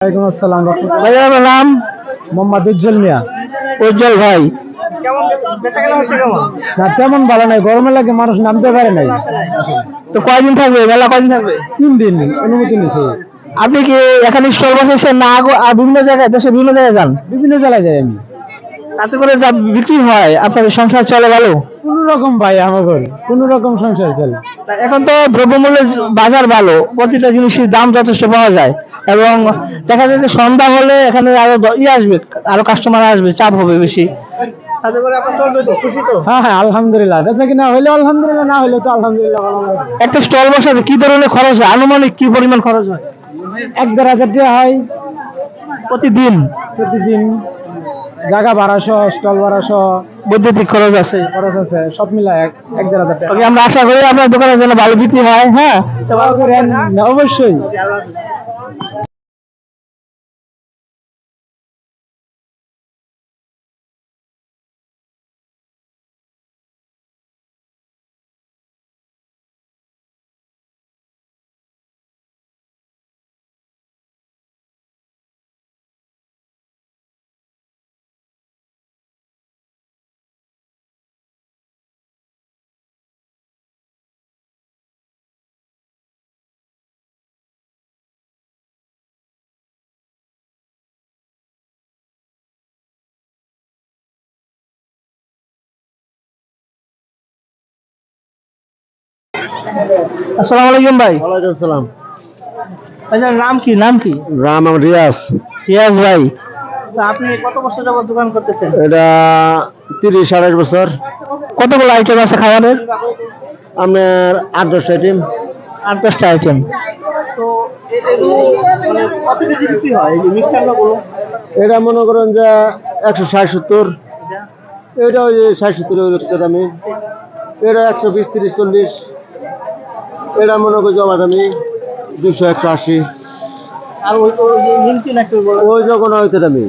ওয়ালাইকুম আসসালাম। ভাই আমার নাম মোহাম্মদ উজ্জ্বল মিয়া। উজ্জ্বল ভাই। না তেমন ভালো নাই, গরমের লাগে মানুষ নামতে পারে নাই। তো কয়দিন থাকবে মেলা, কয়দিন থাকবে? 3 দিন অনুমতি নিয়েছে। আপনি কি এখানে স্টল বসেছেন না আর বিভিন্ন জায়গায়, দেশের বিভিন্ন জায়গায় যান? বিভিন্ন জেলায় যাই আমি। তাতে করে যা বিক্রি হয় আপনাদের সংসার চলে ভালো? কোন রকম ভাই, আমার ঘর কোন রকম সংসার চলে। এখন তো দ্রব্যমূল্যের বাজার ভালো, প্রতিটা জিনিসের দাম যথেষ্ট পাওয়া যায় এবং দেখা যায় যে সন্ধ্যা হলে এখানে আরো আসবে, আরো কাস্টমার আসবে, চাপ হবে বেশি। তাতে করে আপনার চলবে তো, খুশি তো? হ্যাঁ হ্যাঁ আলহামদুলিল্লাহ, বেচা কিনা হইলে আলহামদুলিল্লাহ, না হইলে তো আলহামদুলিল্লাহ ভালো লাগে। একটা স্টল বসাতে কি ধরনের খরচ হয়, আনুমানিক কি পরিমাণ খরচ হয়? 1-1.5 টাকা হয় প্রতিদিন? প্রতিদিন। জায়গা ভাড়াসহ, স্টল ভাড়াসহ, বৈদ্যুতিক খরচ আছে, খরচ আছে, সব মিলায় 1-1.5 টাকা। ওকে, আমরা আশা করি আপনার দোকানের জন্য ভালো বিক্রি হয়। হ্যাঁ, অবশ্যই। আসসালামু আলাইকুম ভাই। ওয়ালাইকুম আসসালাম। ভাইজান নাম কি, নাম কি? রাম রিয়াজ। রিয়াজ ভাই, তো আপনি কত বছর যাবত দোকান করতেছেন? এটা 30-28 বছর। কতগুলো আইটেম আছে খাবারের? আপনার 8-10 আইটেম। 8-10টা আইটেম। তো মানে কত কেজি বিক্রি হয় এই যে মিষ্টান্নগুলো? এটা মনে করেন যে 160-70। এটা ওই যে 60-70 দামি। এটা 120-30-40। এটা মনে করি জমা দামি 200-180। আর ওই যে নিমকি নাকি ওই যখন হইতে দামি।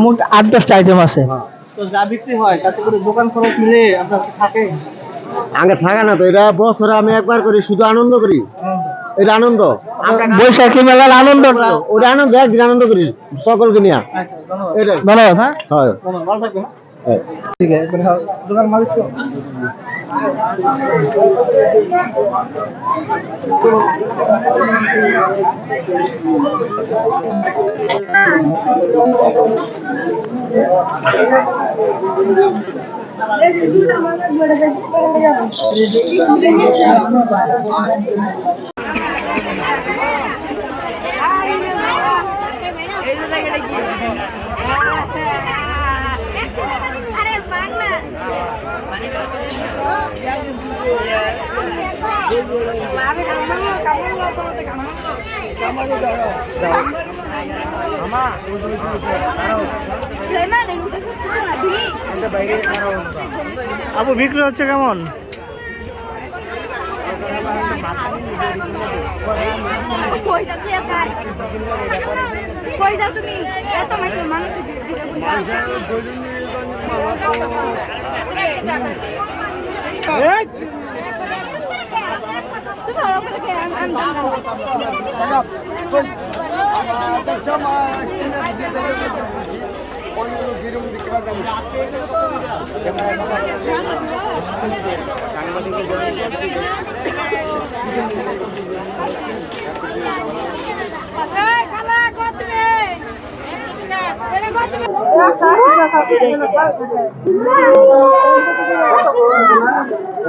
মোট 8-10টা আইটেম আছে। তো যা বিক্রি হয় তাতে করে দোকান খরচ মিলে আপনার থাকে? আগে থাকা না তো, এটা বছরে আমি একবার করি, শুধু আনন্দ করি। এটা আনন্দ, বৈশাখী মেলার আনন্দ, ওটা আনন্দ, একদিন আনন্দ করি সকলকে নিয়ে। এটাই ধন্যবাদ। হ্যাঁ, হয়। ভালো থাকবেন। ঠিক আছে, দোকান মালিক তো। আপু বিক্রি হচ্ছে কেমন? কই যাও তুমি? এত মানুষ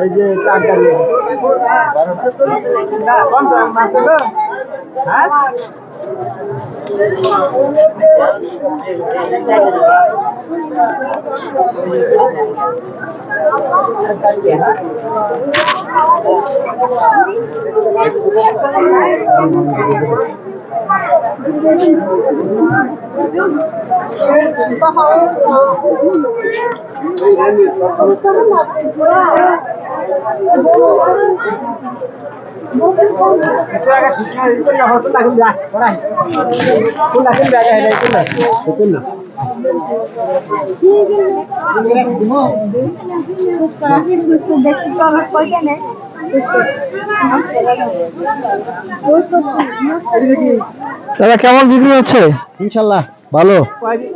এই যে টাকা দাদা কেমন বিক্রি হচ্ছে? ইনশাল্লাহ ভালো।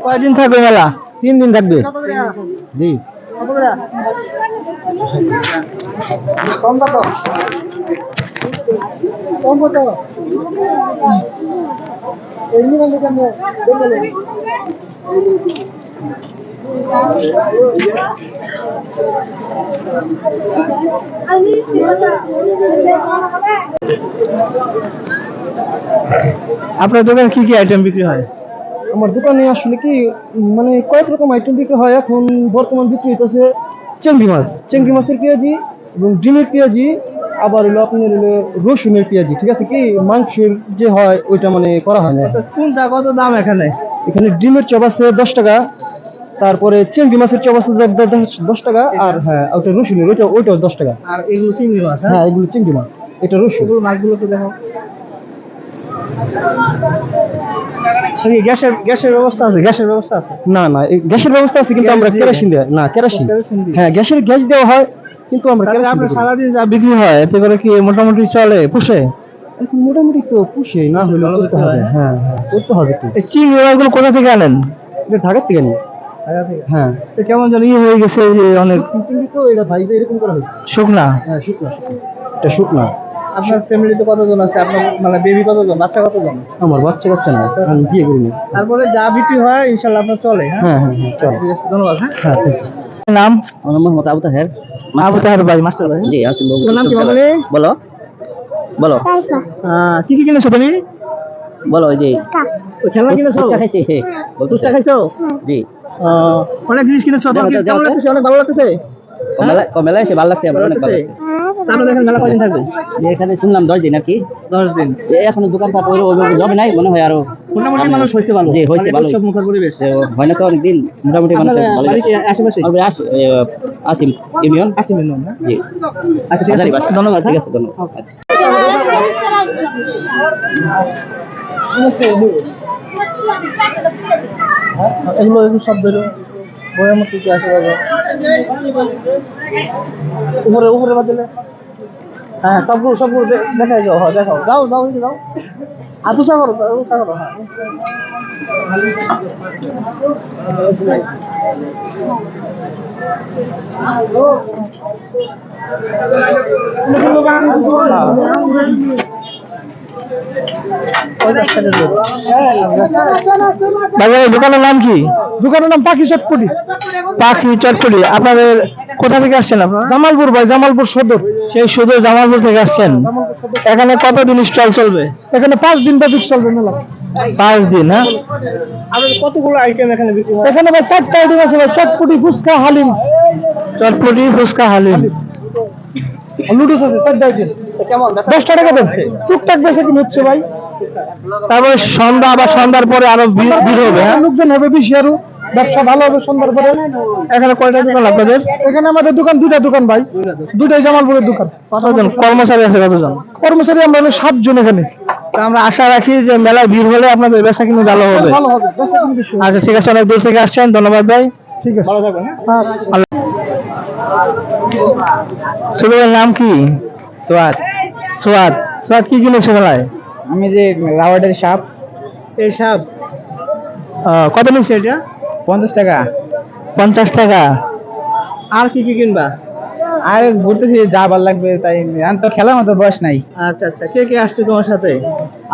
কয়দিন থাকবে মেলা? 3 দিন থাকবে। জি। আপনার দোকানে কি কি আইটেম বিক্রি হয়? আমার দোকানে আসলে কি মানে কয়েক রকম আইটেম বিক্রি হয়। এখন বর্তমান বিক্রি হইতেছে চিংড়ি মাছের পেঁয়াজি এবং ডিমের পেঁয়াজি, আবার হলো আপনার হলো রসুনের পেঁয়াজি। ঠিক আছে, কি মাংসের যে হয় ওইটা মানে করা হয় না। কোনটা কত দাম এখানে? এখানে ডিমের চপ আছে 10 টাকা, তারপরে চিংড়ি মাছের চপ আছে 10 টাকা, আর হ্যাঁ ওটা রসুনের ওইটাও 10 টাকা। আর এগুলো চিংড়ি মাছ? হ্যাঁ এগুলো চিংড়ি মাছ, এটা রসুন। মাছগুলো তো দেখো। গ্যাসের ব্যবস্থা আছে? না না, এই গ্যাসের ব্যবস্থা আছে, কিন্তু আমরা কেরোসিন দেয় না। কেরোসিন, হ্যাঁ গ্যাস দেওয়া হয়, কিন্তু আমরা তাহলে কেরোসিন আপনার দিই না। সারাদিন যা বিক্রি হয় এতে করে কি মোটামুটি চলে, পুষে? এখন মোটামুটি তো পুষে না হলে করতে হবে। হ্যাঁ হ্যাঁ করতে হবে তো। এই চিংড়ি মাছগুলো কোথা থেকে আনেন? এটা ঢাকার থেকে নিই। হ্যাঁ তো কেমন যেন হয়ে গেছে যে অনেক চিংড়ি তো এটা ভাই এরকম করা হয়েছে। শুকনা। হ্যাঁ শুকনা, এটা শুকনা। আপনার ফ্যামিলিতে কতজন আছে? আপনার মানে বেবি কতজন, বাচ্চা কতজন? আমার বাচ্চা না, আমি বিয়ে করিনি। তারপরে যা বিক্রি হয় ইনশাল্লাহ আপনার চলে? হ্যাঁ হ্যাঁ হ্যাঁ চল। ঠিক আছে, ধন্যবাদ। হ্যাঁ, হ্যাঁ ঠিক আছে। নাম? আমার নাম মোহাম্মদ আবু তাহের। আবু তাহের ভাই, মাস্টার ভাই। জি আসিম বাবু। তোমার নাম কি বলো? বলো বলো কি কি কিনেছো তুমি? বলো। জি ওই খেলনা কিনেছো? ফুচকা খাইছি। ফুচকা খাইছো? জি অনেক জিনিস কিনেছো। যাও, যাও, কেমন যাও। লাগতেছে? অনেক ভালো লাগতেছে? মেলায় এসে ভালো লাগছে, আমার অনেক ভালো লাগছে। তারপরে দেখেন মেলা কয়দিন থাকবে? যে এখানে শুনলাম 10 দিন আর কি। 10 দিন। এখনো দোকানপাট জমে নাই মনে হয়, আরো মোটামুটি মানুষ হয়েছে ভালো। জি হয়েছে ভালো। সব মুখের পরিবেশ। হয় না তো অনেকদিন, মোটামুটি মানুষ ভালো। বাড়ি কি আশেপাশে? আসিম ইউনিয়ন। আসিম ইউনিয়ন না? জি আচ্ছা ঠিক আছে, হাজারীবাগ। ধন্যবাদ। ঠিক আছে, ধন্যবাদ। আচ্ছা। এগুলো সব বেরো বইয়ের মধ্যে কি আছে বাবা? উপরে বাদ দিলে হ্যাঁ সবগুলো দেখাই যাও। হ্যাঁ দেখাও, যাও আতুষা করো। হ্যাঁ দোকানের নাম কি? দোকানের নাম পাখি চটপটি। আপনাদের কোথা থেকে আসছেন আপনারা? জামালপুর ভাই, জামালপুর সদর। সেই সদর জামালপুর থেকে আসছেন। এখানে কতদিন স্টল চলবে? এখানে 5 দিন ব্যাপী চলবে মেলা। 5 দিন। হ্যাঁ, কতগুলো আইটেম এখানে বিক্রি হয়? এখানে ভাই 4টা আইটেম আছে ভাই, চটপটি, ফুচকা, হালিম। লুডুস আছে 4টা আইটেম। কেমন 10 টাকা দেন? টুকটাক বেশি কিনে হচ্ছে ভাই। তারপরে সন্ধ্যার পরে আরো ভিড় হবে। হ্যাঁ, লোকজন হবে বেশি, আরো ব্যবসা ভালো হবে সন্ধ্যার পরে। এখানে কয়টা দোকান আপনাদের? এখানে আমাদের দোকান 2টা দোকান ভাই, 2টাই জামালপুরের দোকান। কতজন কর্মচারী আছে? কতজন কর্মচারী? আমরা হলো 7 জন এখানে। তা আমরা আশা রাখি যে মেলায় ভিড় হলে আপনাদের বেচা কিনে ভালো হবে। আচ্ছা ঠিক আছে, অনেক দূর থেকে আসছেন, ধন্যবাদ ভাই। ঠিক আছে, ভালো থাকবেন। হ্যাঁ, সুরের নাম কি? সোয়াদ কি কিনেছো মেলায়? আমি যে রাওয়াটের সাপ। এই সাপ কত নিচ্ছে এটা? 50 টাকা। 50 টাকা। আর কি কি কিনবা? আর ঘুরতেছি, যা ভালো লাগবে তাই। আমি তো খেলার মতো বয়স নাই। আচ্ছা, কে আসছে তোমার সাথে?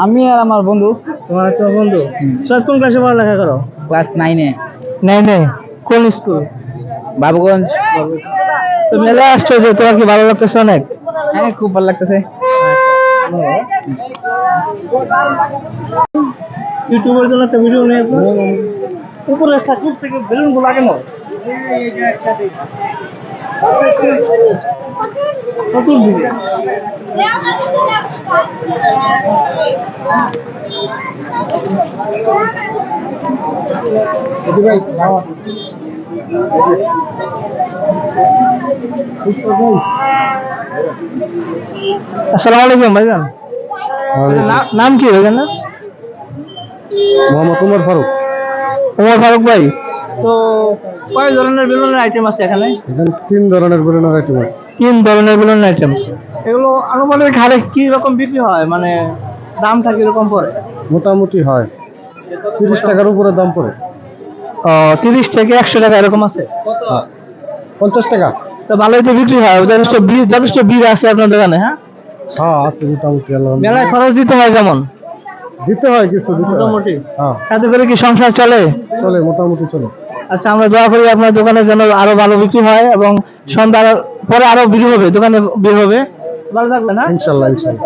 আমি আর আমার বন্ধু। তোমার বন্ধু? কোন ক্লাসে পড়ালেখা করো? ক্লাস 9-এ। কোন স্কুল? বাবুগঞ্জ। তো মেলায় আসছো যে, তোমার কি ভালো লাগতেছে? অনেক। হ্যাঁ খুব ভালো লাগতেছে। ইউটিউবের জন্য একটা ভিডিও নিয়ে উপরে সার্কিট থেকে বেলুন গুলো লাগানো। আসসালামু আলাইকুম ভাইজান। নাম কি ভাইজান? না মোহাম্মদ উমর ফারুক। ভাই, তো কয় ধরনের বেলুনের আইটেম আছে এখানে? এখানে 3 ধরনের বেলুনের আইটেম আছে। 3 ধরনের বেলুনের আইটেম। এগুলো আনুমানিক হারে কি রকম বিক্রি হয়, মানে দামটা কিরকম পড়ে? মোটামুটি হয় 30 টাকার উপরে দাম পড়ে। 30 থেকে 100 টাকা এরকম আছে। 50 টাকা। তো ভালোই তো বিক্রি হয়, যথেষ্ট ভিড় আছে আপনার দোকানে। হ্যাঁ, হ্যাঁ আছে মোটামুটি। মেলায় খরচ দিতে হয় কেমন? দিতে হয় কিছু, মোটামুটি। হ্যাঁ তাতে করে কি সংসার চলে? চলে, মোটামুটি চলে। আচ্ছা, আমরা দোয়া করি আপনার দোকানে যেন আরো ভালো বিক্রি হয় এবং সন্ধ্যার পরে আরো ভিড় হবে, দোকানে ভিড় হবে। ভালো থাকবেন। হ্যাঁ, ইনশাল্লাহ ইনশাল্লাহ।